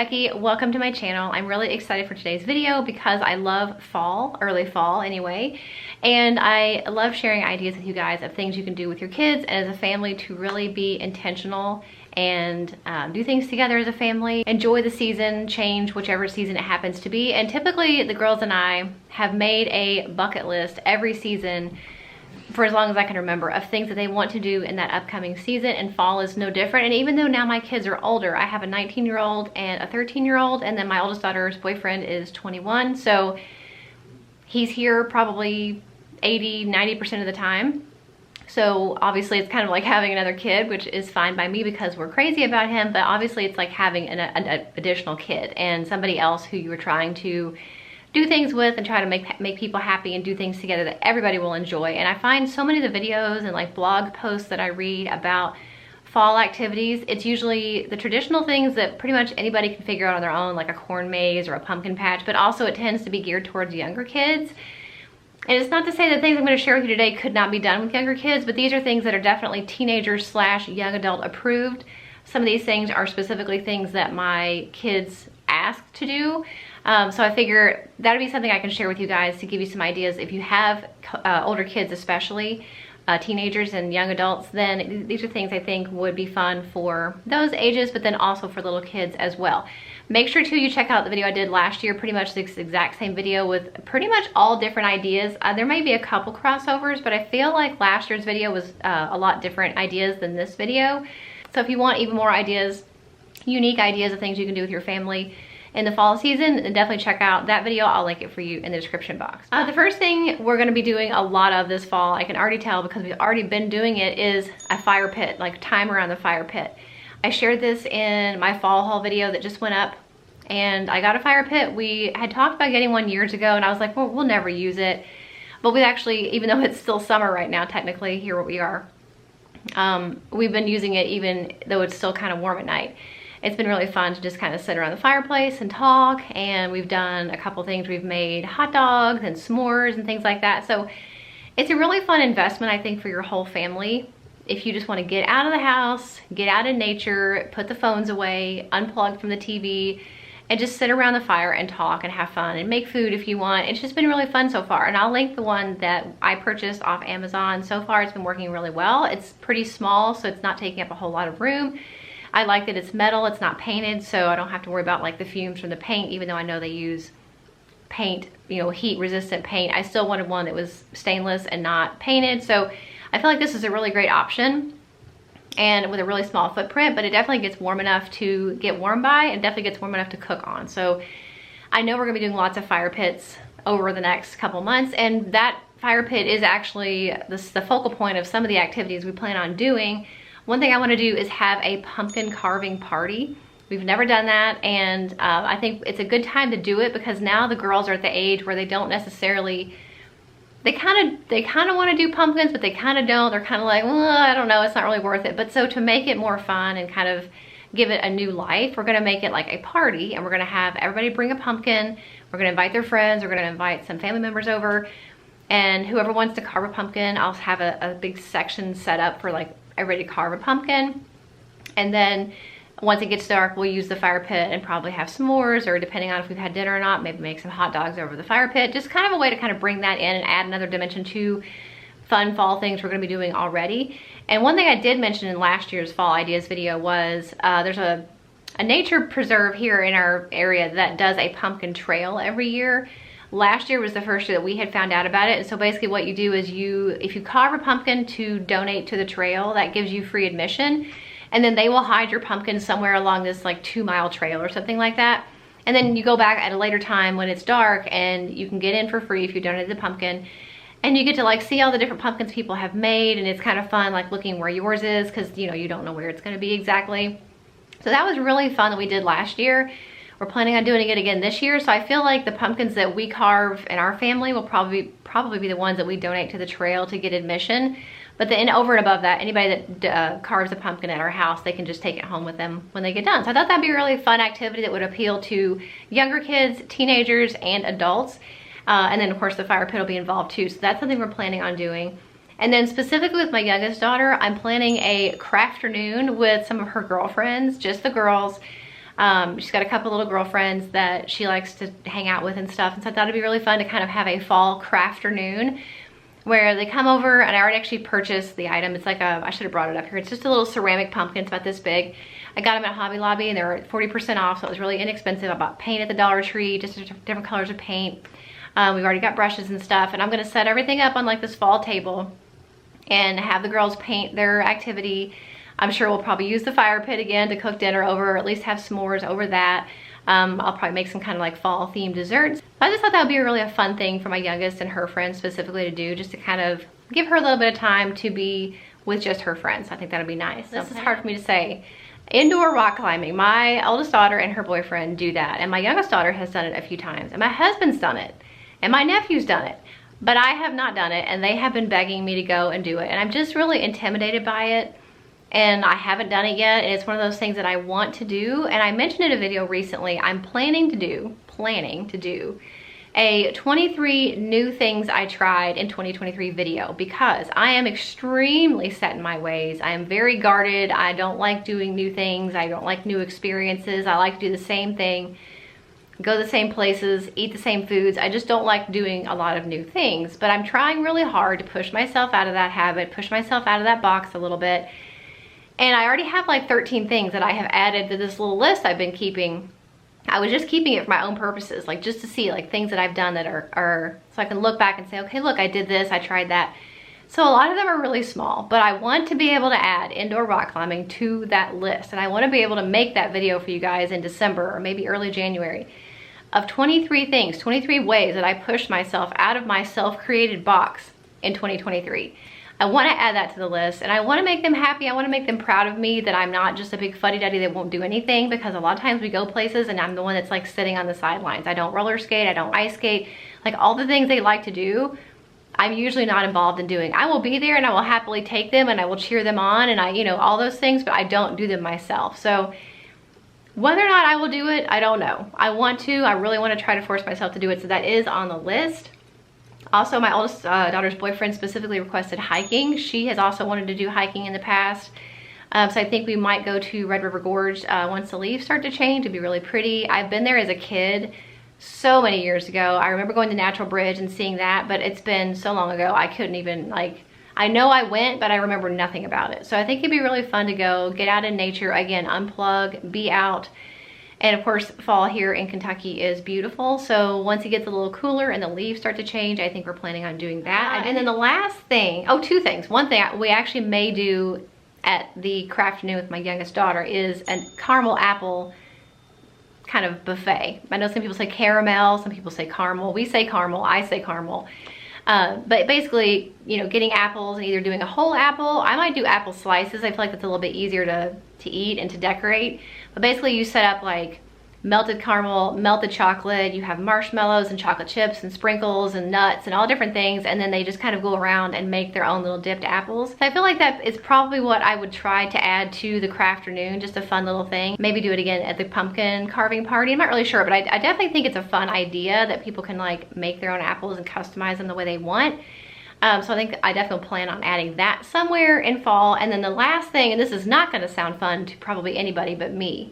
Becky. Welcome to my channel. I'm really excited for today's video because I love fall, early fall anyway, and I love sharing ideas with you guys of things you can do with your kids and as a family to really be intentional and do things together as a family. Enjoy the season, change whichever season it happens to be. And typically the girls and I have made a bucket list every season for as long as I can remember of things that they want to do in that upcoming season, and fall is no different. And even though now my kids are older, I have a 19-year-old and a 13-year-old, and then my oldest daughter's boyfriend is 21, so he's here probably 80-90% of the time. So obviously it's kind of like having another kid, which is fine by me because we're crazy about him, but obviously it's like having an additional kid and somebody else who you were trying to do things with and try to make people happy and do things together that everybody will enjoy. And I find so many of the videos and like blog posts that I read about fall activities, it's usually the traditional things that pretty much anybody can figure out on their own, like a corn maze or a pumpkin patch, but also it tends to be geared towards younger kids. And it's not to say that things I'm going to share with you today could not be done with younger kids, but these are things that are definitely teenagers / young adult approved. Some of these things are specifically things that my kids asked to do. So I figure that'd be something I can share with you guys to give you some ideas. If you have older kids, especially teenagers and young adults, then these are things I think would be fun for those ages, but then also for little kids as well. Make sure too you check out the video I did last year, pretty much this exact same video with pretty much all different ideas. There may be a couple crossovers, but I feel like last year's video was a lot different ideas than this video. So if you want even more ideas, unique ideas of things you can do with your family in the fall season, then definitely check out that video. I'll link it for you in the description box. The first thing we're gonna be doing a lot of this fall, I can already tell because we've already been doing it, is a fire pit, like time around the fire pit. I shared this in my fall haul video that just went up, and I got a fire pit. We had talked about getting one years ago, and I was like, well, we'll never use it. But we actually, even though it's still summer right now, technically, here where we are, we've been using it even though it's still kind of warm at night. It's been really fun to just kind of sit around the fireplace and talk, and we've done a couple things. We've made hot dogs and s'mores and things like that. So it's a really fun investment, I think, for your whole family. If you just want to get out of the house, get out in nature, put the phones away, unplug from the TV, and just sit around the fire and talk and have fun and make food if you want. It's just been really fun so far. And I'll link the one that I purchased off Amazon. So far it's been working really well. It's pretty small, so it's not taking up a whole lot of room. I like that it's metal, it's not painted, so I don't have to worry about like the fumes from the paint, even though I know they use paint, you know, heat resistant paint. I still wanted one that was stainless and not painted. So I feel like this is a really great option and with a really small footprint, but it definitely gets warm enough to get warm by and definitely gets warm enough to cook on. So I know we're gonna be doing lots of fire pits over the next couple months, and that fire pit is actually the focal point of some of the activities we plan on doing. One thing I want to do is have a pumpkin carving party. We've never done that, and I think it's a good time to do it because now the girls are at the age where they don't necessarily, they kind of want to do pumpkins, but they kind of don't. They're kind of like, well, I don't know, it's not really worth it. But so to make it more fun and kind of give it a new life, we're going to make it like a party, and we're going to have everybody bring a pumpkin. We're going to invite their friends. We're going to invite some family members over, and whoever wants to carve a pumpkin, I'll have a big section set up for like everybody to carve a pumpkin. And then once it gets dark, we'll use the fire pit and probably have s'mores, or depending on if we've had dinner or not, maybe make some hot dogs over the fire pit. Just kind of a way to kind of bring that in and add another dimension to fun fall things we're going to be doing already. And one thing I did mention in last year's fall ideas video was there's a nature preserve here in our area that does a pumpkin trail every year. Last year was the first year that we had found out about it. And so basically what you do is if you carve a pumpkin to donate to the trail, that gives you free admission. And then they will hide your pumpkin somewhere along this like 2-mile trail or something like that. And then you go back at a later time when it's dark and you can get in for free if you donated the pumpkin. And you get to like see all the different pumpkins people have made, and it's kind of fun like looking where yours is, because you know, you don't know where it's gonna be exactly. So that was really fun that we did last year. We're planning on doing it again this year, so I feel like the pumpkins that we carve in our family will probably be the ones that we donate to the trail to get admission. But then over and above that, anybody that carves a pumpkin at our house, they can just take it home with them when they get done. So I thought that'd be a really fun activity that would appeal to younger kids, teenagers, and adults. And then of course the fire pit will be involved too, so that's something we're planning on doing. And then specifically with my youngest daughter, I'm planning a Crafternoon with some of her girlfriends, just the girls. She's got a couple little girlfriends that she likes to hang out with and stuff. And so I thought it'd be really fun to kind of have a fall crafternoon where they come over, and I already actually purchased the item. It's like I should have brought it up here. It's just a little ceramic pumpkin. It's about this big. I got them at Hobby Lobby and they were 40% off, so it was really inexpensive. I bought paint at the Dollar Tree, just different colors of paint. We've already got brushes and stuff, and I'm gonna set everything up on like this fall table and have the girls paint their activity. I'm sure we'll probably use the fire pit again to cook dinner over, or at least have s'mores over that. I'll probably make some kind of like fall themed desserts. I just thought that would be a fun thing for my youngest and her friends specifically to do, just to kind of give her a little bit of time to be with just her friends. I think that'd be nice. This is hard for me to say. Indoor rock climbing. My oldest daughter and her boyfriend do that, and my youngest daughter has done it a few times, and my husband's done it, and my nephew's done it, but I have not done it, and they have been begging me to go and do it, and I'm just really intimidated by it, and I haven't done it yet, and it's one of those things that I want to do. And I mentioned in a video recently, I'm planning to do a 23 new things I tried in 2023 video, because I am extremely set in my ways. I am very guarded. I don't like doing new things. I don't like new experiences. I like to do the same thing, go the same places, eat the same foods. I just don't like doing a lot of new things, but I'm trying really hard to push myself out of that habit, push myself out of that box a little bit. And I already have like 13 things that I have added to this little list I've been keeping. I was just keeping it for my own purposes, like just to see like things that I've done that are so I can look back and say, okay, look, I did this, I tried that. So a lot of them are really small, but I want to be able to add indoor rock climbing to that list. And I want to be able to make that video for you guys in December or maybe early January of 23 things, 23 ways that I pushed myself out of my self-created box in 2023. I want to add that to the list, and I want to make them happy. I want to make them proud of me, that I'm not just a big fuddy-duddy that won't do anything, because a lot of times we go places and I'm the one that's like sitting on the sidelines. I don't roller skate, I don't ice skate, like all the things they like to do, I'm usually not involved in doing. I will be there and I will happily take them and I will cheer them on and all those things, but I don't do them myself. So whether or not I will do it, I don't know. I want to, I really want to try to force myself to do it, so that is on the list. Also, my oldest daughter's boyfriend specifically requested hiking. She has also wanted to do hiking in the past. So I think we might go to Red River Gorge once the leaves start to change. It'd be really pretty. I've been there as a kid so many years ago. I remember going to Natural Bridge and seeing that, but it's been so long ago, I couldn't even I know I went, but I remember nothing about it. So I think it'd be really fun to go, get out in nature, again, unplug, be out. And of course, fall here in Kentucky is beautiful. So once it gets a little cooler and the leaves start to change, I think we're planning on doing that. And then the last thing, two things. One thing we actually may do at the Crafternoon with my youngest daughter is a caramel apple kind of buffet. I know some people say caramel, some people say caramel. We say caramel, I say caramel. But basically, getting apples and either doing a whole apple. I might do apple slices. I feel like that's a little bit easier to eat and to decorate. But basically you set up like melted caramel, melted chocolate, you have marshmallows and chocolate chips and sprinkles and nuts and all different things, and then they just kind of go around and make their own little dipped apples. So I feel like that is probably what I would try to add to the Crafternoon, just a fun little thing. Maybe do it again at the pumpkin carving party. I'm not really sure, but I definitely think it's a fun idea that people can like make their own apples and customize them the way they want. So I think I definitely plan on adding that somewhere in fall. And then the last thing, and this is not going to sound fun to probably anybody but me,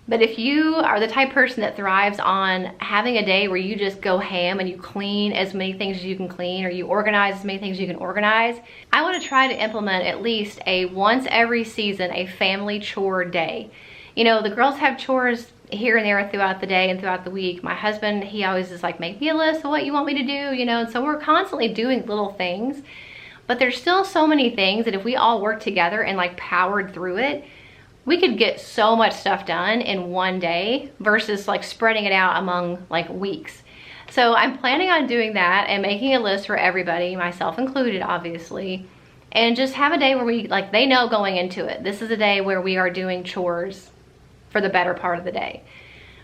but if you are the type of person that thrives on having a day where you just go ham and you clean as many things as you can clean, or you organize as many things as you can organize, I want to try to implement at least a once every season, a family chore day. The girls have chores here and there throughout the day and throughout the week. My husband, he always is like, make me a list of what you want me to do, and so we're constantly doing little things, but there's still so many things that if we all work together and like powered through it, we could get so much stuff done in one day versus like spreading it out among like weeks. So I'm planning on doing that and making a list for everybody, myself included, obviously, and just have a day where we they know going into it, this is a day where we are doing chores for the better part of the day.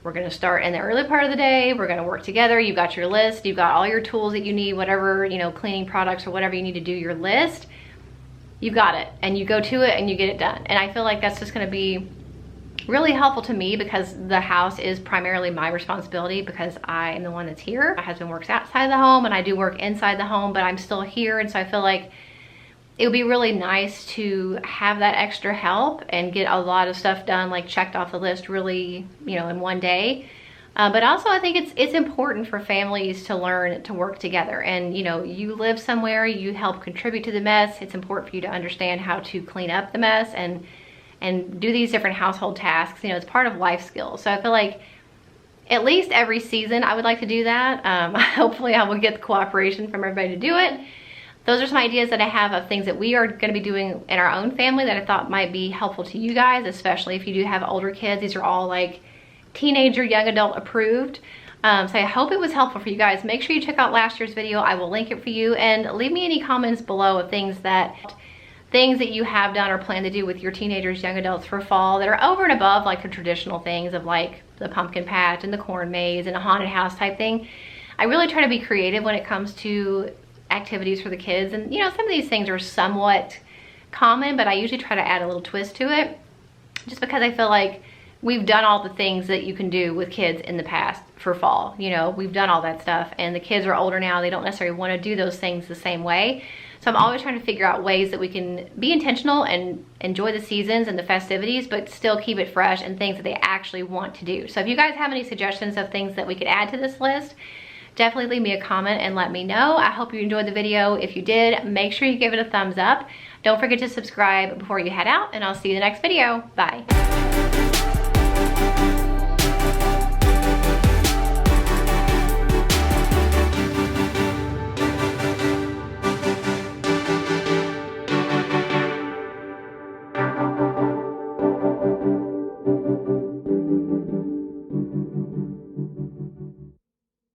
We're gonna start in the early part of the day, we're gonna work together, you've got your list, you've got all your tools that you need, whatever, cleaning products or whatever you need to do your list, you've got it, and you go to it and you get it done. And I feel like that's just gonna be really helpful to me, because the house is primarily my responsibility, because I am the one that's here. My husband works outside the home and I do work inside the home, but I'm still here, and so I feel like it would be really nice to have that extra help and get a lot of stuff done, like checked off the list really, you know, in one day. But also I think it's important for families to learn to work together. And you know, you live somewhere, you help contribute to the mess. It's important for you to understand how to clean up the mess and do these different household tasks. You know, it's part of life skills. So I feel like at least every season I would like to do that. Hopefully I will get the cooperation from everybody to do it. Those are some ideas that I have of things that we are going to be doing in our own family that I thought might be helpful to you guys, especially if you do have older kids. These are all like teenager, young adult approved. So I hope it was helpful for you guys. Make sure you check out last year's video. I will link it for you, and leave me any comments below of things that you have done or plan to do with your teenagers, young adults for fall that are over and above like the traditional things of like the pumpkin patch and the corn maze and a haunted house type thing. I really try to be creative when it comes to activities for the kids, and you know, some of these things are somewhat common, but I usually try to add a little twist to it just because I feel like we've done all the things that you can do with kids in the past for fall. You know, we've done all that stuff, and the kids are older now. They don't necessarily want to do those things the same way. So I'm always trying to figure out ways that we can be intentional and enjoy the seasons and the festivities, but still keep it fresh and things that they actually want to do. So if you guys have any suggestions of things that we could add to this list, definitely leave me a comment and let me know. I hope you enjoyed the video. If you did, make sure you give it a thumbs up. Don't forget to subscribe before you head out, and I'll see you in the next video. Bye.